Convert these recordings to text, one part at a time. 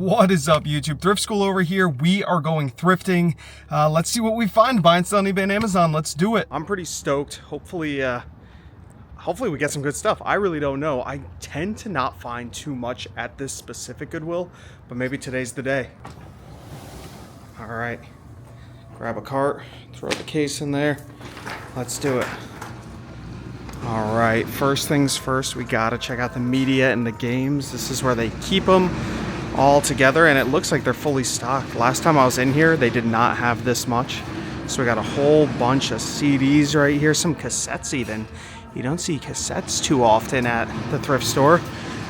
What is up, YouTube? Thrift School over here. We are going thrifting. Let's see what we find. Buying, selling, eBay, and Amazon. Let's do it. I'm pretty stoked. Hopefully we get some good stuff. I really don't know. I tend to not find too much at this specific Goodwill, but maybe today's the day. All right, grab a cart, throw the case in there. Let's do it. All right, first things first, we gotta check out the media and the games. This is where they keep them all together, and it looks like they're fully stocked. Last time I was in here, they did not have this much. So we got a whole bunch of CDs right here, some cassettes even. You don't see cassettes too often at the thrift store.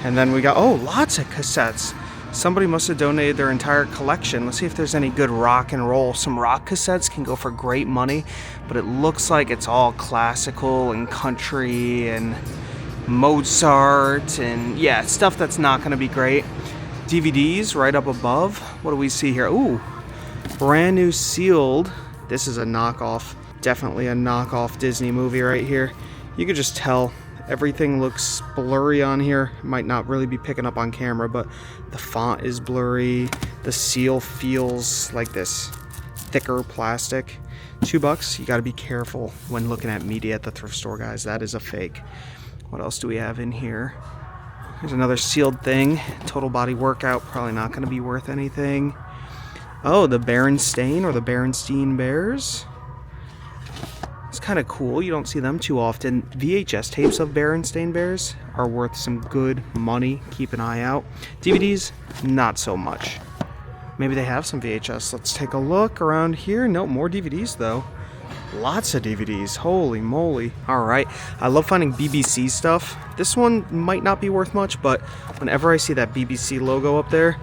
And then we got, oh, lots of cassettes. Somebody must have donated their entire collection. Let's see if there's any good rock and roll. Some rock cassettes can go for great money, but it looks like it's all classical and country and Mozart and yeah, stuff that's not going to be great. DVDs right up above. What do we see here? Ooh, brand new sealed. This is a knockoff, definitely a knockoff Disney movie right here. You could just tell everything looks blurry on here. It might not really be picking up on camera, but the font is blurry. The seal feels like this thicker plastic. $2. You got to be careful when looking at media at the thrift store, guys. That is a fake. What else do we have in here? Here's another sealed thing. Total body workout. Probably not going to be worth anything. Oh, the Berenstain or the Berenstein Bears. It's kind of cool. You don't see them too often. VHS tapes of Berenstain Bears are worth some good money. Keep an eye out. DVDs, not so much. Maybe they have some VHS. Let's take a look around here. No, more DVDs though. Lots of DVDs. Holy moly. All right. I love finding BBC stuff. This one might not be worth much, but whenever I see that BBC logo up there,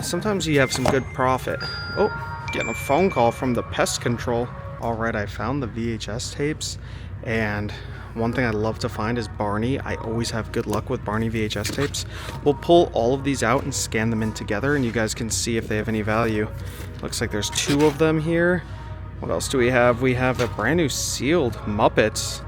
sometimes you have some good profit. Oh, getting a phone call from the pest control. All right, I found the VHS tapes, and one thing I love to find is Barney. I always have good luck with Barney VHS tapes. We'll pull all of these out and scan them in together, and you guys can see if they have any value. Looks like there's 2 of them here. What else do we have? We have a brand new sealed Muppets.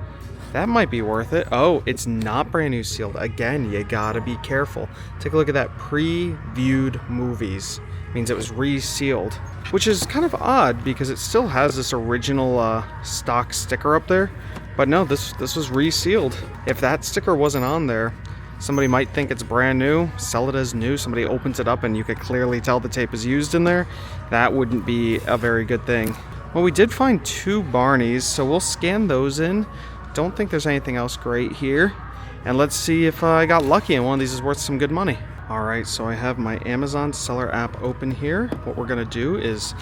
That might be worth it. Oh, it's not brand new sealed. Again, you gotta be careful. Take a look at that pre-viewed movies. Means it was resealed, which is kind of odd because it still has this original stock sticker up there. But no, this was resealed. If that sticker wasn't on there, somebody might think it's brand new, sell it as new. Somebody opens it up and you could clearly tell the tape is used in there. That wouldn't be a very good thing. Well, we did find 2 Barneys, so we'll scan those in. Don't think there's anything else great here. And let's see if I got lucky and one of these is worth some good money. All right, so I have my Amazon seller app open here. What we're gonna do is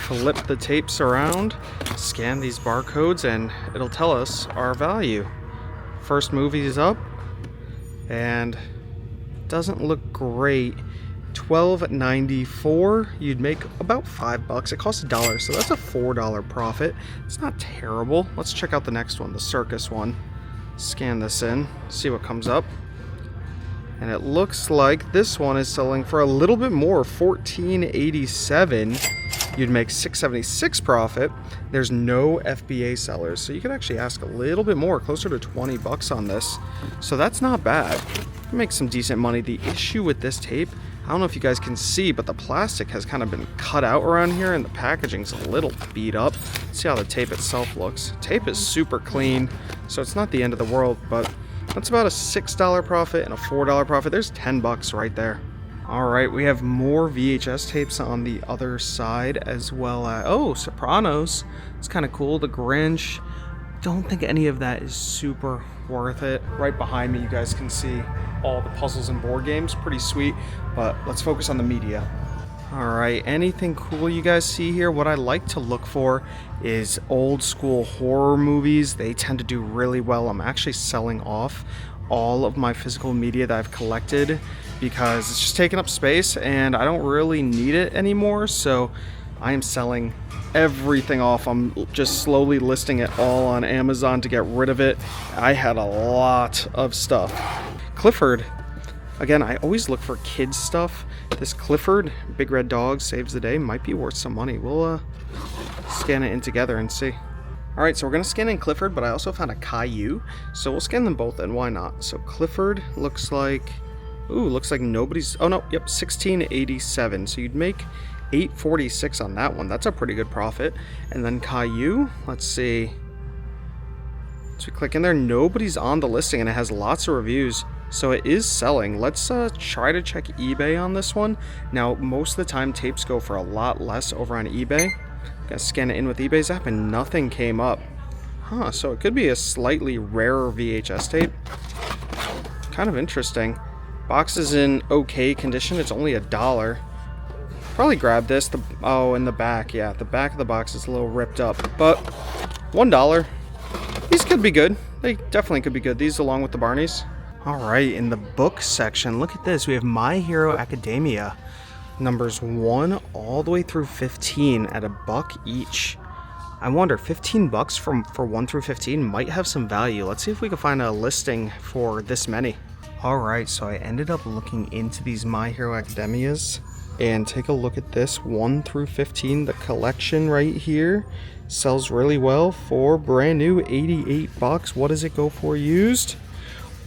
flip the tapes around, scan these barcodes, and it'll tell us our value. First movie is up, and doesn't look great. $12.94. You'd make about $5. It costs $1, so that's a $4 profit. It's not terrible. Let's check out the next one, the circus one. Scan this in, see what comes up. And it looks like this one is selling for a little bit more, $14.87. You'd make $6.76 profit. There's no FBA sellers, so you could actually ask a little bit more, closer to $20 on this. So that's not bad. You make some decent money. The issue with this tape, I don't know if you guys can see, but the plastic has kind of been cut out around here and the packaging's a little beat up. Let's see how the tape itself looks. Tape is super clean, so it's not the end of the world, but that's about a $6 profit and a $4 profit. There's $10 right there. All right, we have more VHS tapes on the other side as well. Oh, Sopranos. It's kind of cool. The Grinch. Don't think any of that is super worth it. Right behind me, you guys can see all the puzzles and board games. Pretty sweet, but let's focus on the media. All right, anything cool you guys see here? What I like to look for is old school horror movies. They tend to do really well. I'm actually selling off all of my physical media that I've collected because it's just taking up space and I don't really need it anymore. So I am selling everything off. I'm just slowly listing it all on Amazon to get rid of it. I had a lot of stuff. Clifford. Again, I always look for kids stuff. This Clifford, Big Red Dog Saves the Day, might be worth some money. We'll scan it in together and see. All right, so we're gonna scan in Clifford, but I also found a Caillou, so we'll scan them both in, why not? So Clifford looks like Ooh, looks like nobody's... Oh, no. Yep, 1687. So you'd make 846 on that one. That's a pretty good profit. And then Caillou, let's see. So we click in there. Nobody's on the listing, and it has lots of reviews. So it is selling. Let's try to check eBay on this one. Now, most of the time, tapes go for a lot less over on eBay. Gotta scan it in with eBay's app, and nothing came up. Huh, so it could be a slightly rarer VHS tape. Kind of interesting. Box is in okay condition. It's only $1. Probably grab this. Oh, in the back. Yeah, the back of the box is a little ripped up. But $1. These could be good. They definitely could be good. These along with the Barneys. Alright, in the book section, look at this. We have My Hero Academia. Numbers 1 all the way through 15 at $1 each. I wonder, 15 bucks for 1 through 15 might have some value. Let's see if we can find a listing for this many. Alright, so I ended up looking into these My Hero Academias. And take a look at this, 1 through 15. The collection right here sells really well for brand new, 88 bucks. What does it go for used?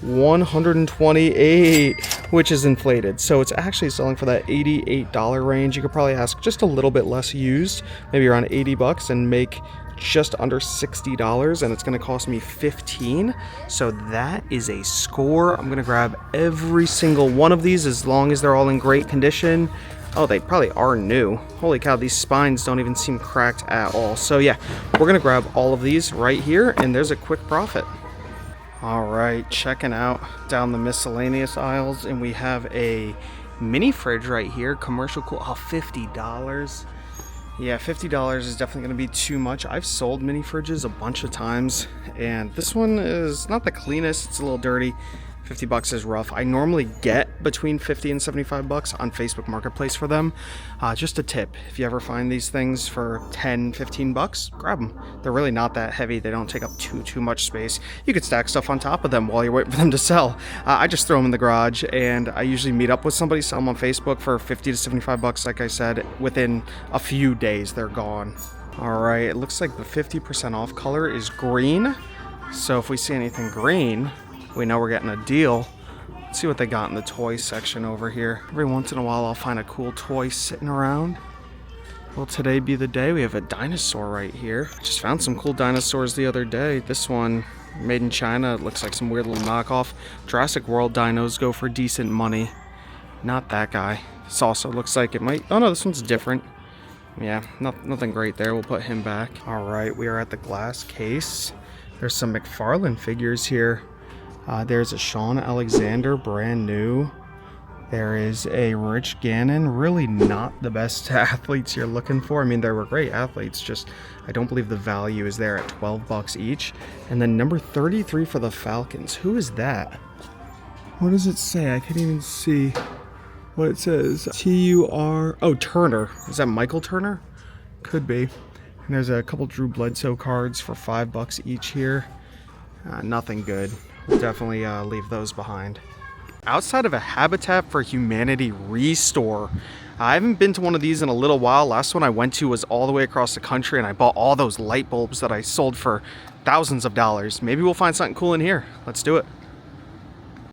128, which is inflated. So it's actually selling for that $88 range. You could probably ask just a little bit less used, maybe around 80 bucks, and make just under $60, and it's going to cost me 15. So that is a score. I'm going to grab every single one of these as long as they're all in great condition. Oh, they probably are new. Holy cow, these spines don't even seem cracked at all. So yeah, we're going to grab all of these right here, and there's a quick profit. All right, checking out down the miscellaneous aisles, and we have a mini fridge right here, commercial cool. Oh, $50. Yeah, $50 is definitely going to be too much. I've sold mini fridges a bunch of times, and this one is not the cleanest. It's a little dirty. 50 bucks is rough. I normally get between 50 and 75 bucks on Facebook Marketplace for them. Just a tip, if you ever find these things for 10, 15 bucks, grab them. They're really not that heavy. They don't take up too much space. You could stack stuff on top of them while you're waiting for them to sell. I just throw them in the garage, and I usually meet up with somebody, sell them on Facebook for 50 to 75 bucks. Like I said, within a few days, they're gone. All right, it looks like the 50% off color is green. So if we see anything green, we know we're getting a deal. Let's see what they got in the toy section over here. Every once in a while I'll find a cool toy sitting around. Will today be the day? We have a dinosaur right here. I just found some cool dinosaurs the other day. This one, made in China. It looks like some weird little knockoff. Jurassic World dinos go for decent money. Not that guy. This also looks like it might... Oh no, this one's different. Yeah, nothing great there. We'll put him back. All right, we are at the glass case. There's some McFarlane figures here. There's a Sean Alexander, brand new. There is a Rich Gannon, really not the best athletes you're looking for. I mean, they were great athletes, just I don't believe the value is there at 12 bucks each. And then number 33 for the Falcons. Who is that? What does it say? I can't even see what it says. T-U-R... Oh, Turner. Is that Michael Turner? Could be. And there's a couple Drew Bledsoe cards for 5 bucks each here. Nothing good. We'll definitely leave those behind. Outside of a Habitat for Humanity restore, I haven't been to one of these in a little while. Last one I went to was all the way across the country, and I bought all those light bulbs that I sold for thousands of dollars. Maybe we'll find something cool in here. Let's do it.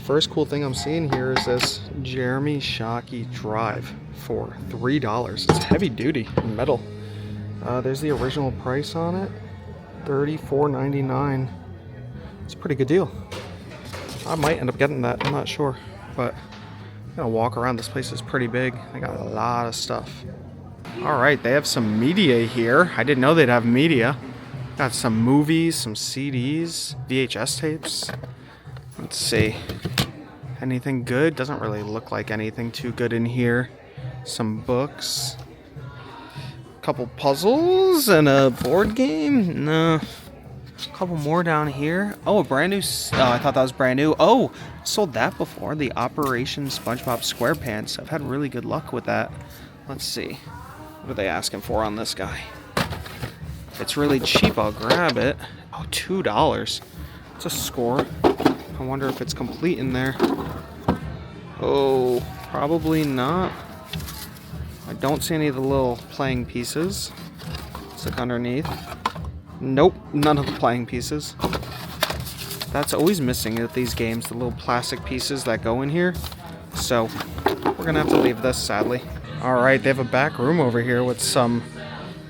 First cool thing I'm seeing here is this Jeremy Shockey drive for $3. It's heavy duty metal. There's the original price on it, $34.99. It's a pretty good deal. I might end up getting that, I'm not sure, but I'm gonna walk around. This place is pretty big. They got a lot of stuff. All right, they have some media here. I didn't know they'd have media. Got some movies, some CDs, VHS tapes. Let's see. Anything good? Doesn't really look like anything too good in here. Some books. A couple puzzles and a board game? No. A couple more down here. Oh, a brand new... I thought that was brand new. Oh, sold that before. The Operation SpongeBob SquarePants. I've had really good luck with that. Let's see. What are they asking for on this guy? If it's really cheap, I'll grab it. Oh, $2. It's a score. I wonder if it's complete in there. Oh, probably not. I don't see any of the little playing pieces. Let's look underneath. Nope, none of the playing pieces. That's always missing at these games, the little plastic pieces that go in here. So we're gonna have to leave this, sadly. All right, they have a back room over here with some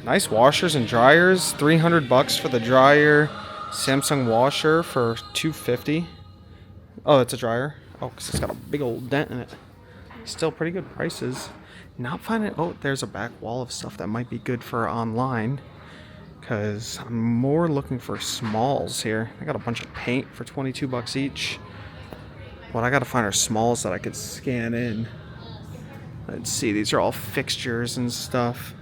nice washers and dryers. 300 bucks for the dryer. Samsung washer for $250. Oh, it's a dryer. Oh, because it's got a big old dent in it. Still pretty good prices. Not finding. Oh, there's a back wall of stuff that might be good for online. Because I'm more looking for smalls here. I got a bunch of paint for 22 bucks each. What I gotta find are smalls that I could scan in. Let's see, these are all fixtures and stuff.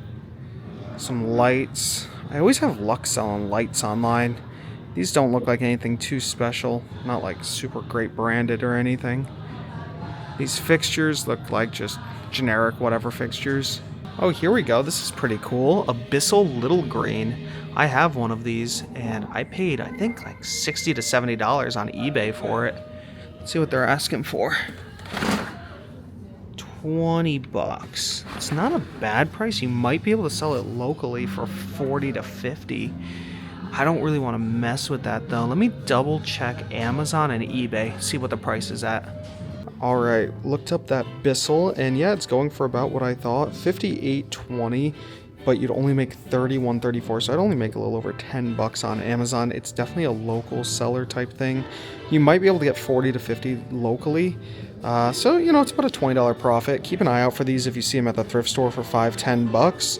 Some lights. I always have luck selling lights online. These don't look like anything too special. Not like super great branded or anything. These fixtures look like just generic whatever fixtures. Oh, here we go. This is pretty cool. Abyssal Little Green. I have one of these, and I paid, I think, like $60 to $70 on eBay for it. Let's see what they're asking for. 20 bucks. It's not a bad price. You might be able to sell it locally for 40 to 50. I don't really want to mess with that, though. Let me double check Amazon and eBay, see what the price is at. All right, looked up that Bissell, and yeah, it's going for about what I thought, $58.20, but you'd only make $31.34, so I'd only make a little over 10 bucks on Amazon. It's definitely a local seller type thing. You might be able to get 40 to 50 locally, so you know, it's about a $20 profit. Keep an eye out for these if you see them at the thrift store for $5-10 bucks.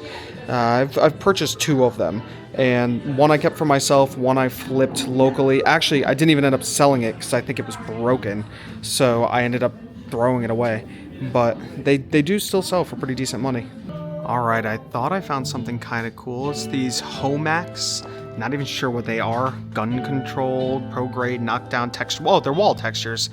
I've purchased 2 of them, and one I kept for myself, one I flipped locally. Actually, I didn't even end up selling it because I think it was broken, so I ended up throwing it away. But they do still sell for pretty decent money. Alright, I thought I found something kind of cool. It's these Homax. Not even sure what they are. Gun controlled, pro grade, knockdown texture. Well, they're wall textures.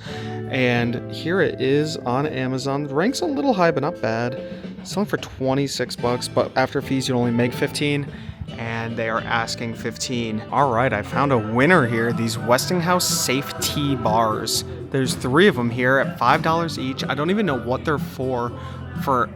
And here it is on Amazon. The rank's a little high, but not bad. Selling for 26 bucks, but after fees you only make 15, and they are asking 15. All right, I found a winner here. These Westinghouse Safe T bars. There's 3 of them here at $5 each. I don't even know what they're for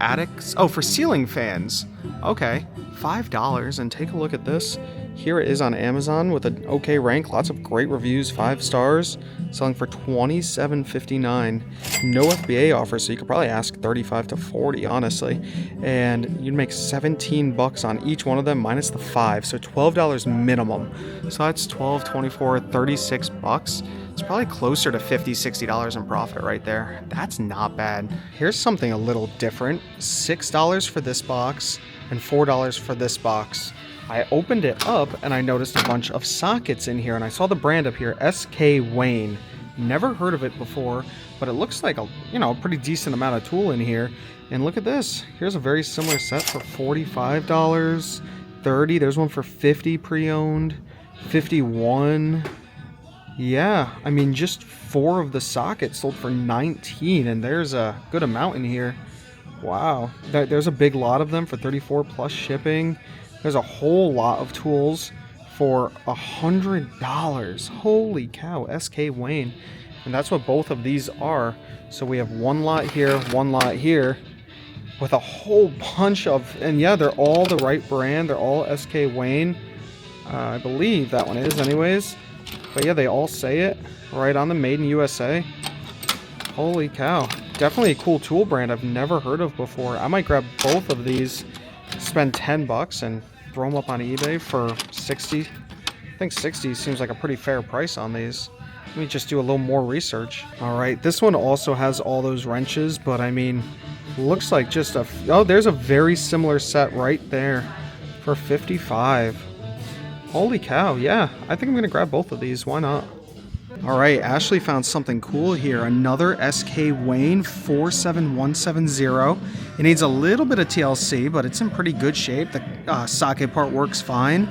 attics. Oh, for ceiling fans. Okay, $5. And take a look at this. Here it is on Amazon with an okay rank. Lots of great reviews, 5 stars. Selling for $27.59. No FBA offer, so you could probably ask $35 to $40, honestly. And you'd make 17 bucks on each one of them minus the 5, so $12 minimum. So that's 12, 24, 36 bucks. It's probably closer to $50, $60 in profit right there. That's not bad. Here's something a little different. $6 for this box and $4 for this box. I opened it up and I noticed a bunch of sockets in here, and I saw the brand up here, SK Wayne. Never heard of it before, but it looks like a pretty decent amount of tool in here. And look at this. Here's a very similar set for $45, $30. There's one for $50 pre-owned, $51. Yeah, I mean, just 4 of the sockets sold for $19, and there's a good amount in here. Wow. There's a big lot of them for $34 plus shipping. There's a whole lot of tools for $100. Holy cow, SK Wayne. And that's what both of these are. So we have one lot here with a whole bunch of, and yeah, they're all the right brand. They're all SK Wayne. I believe that one is anyways. But yeah, they all say it right on the Made in USA. Holy cow. Definitely a cool tool brand I've never heard of before. I might grab both of these, spend 10 bucks and throw them up on eBay for 60. I think 60 seems like a pretty fair price on these. Let me just do a little more research. All right, this one also has all those wrenches, but I mean, looks like just oh, there's a very similar set right there for 55. Holy cow, yeah. I think I'm gonna grab both of these, why not? All right, Ashley found something cool here. Another SK Wayne 47170. It needs a little bit of TLC, but it's in pretty good shape. The socket part works fine.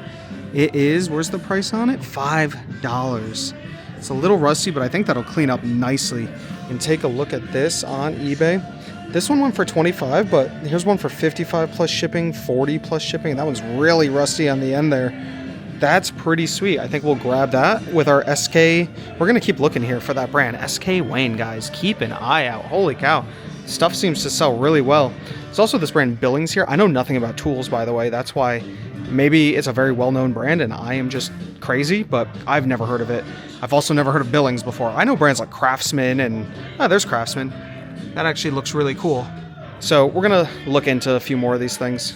It is, where's the price on it? $5. It's a little rusty, but I think that'll clean up nicely. And take a look at this on eBay. This one went for 25, but here's one for 55 plus shipping, 40 plus shipping. That one's really rusty on the end there. That's pretty sweet. I think we'll grab that with our SK. We're going to keep looking here for that brand. SK Wayne, guys. Keep an eye out. Holy cow. Stuff seems to sell really well. There's also this brand Billings here. I know nothing about tools, by the way. That's why maybe it's a very well-known brand and I am just crazy, but I've never heard of it. I've also never heard of Billings before. I know brands like Craftsman and... there's Craftsman. That actually looks really cool. So we're gonna look into a few more of these things.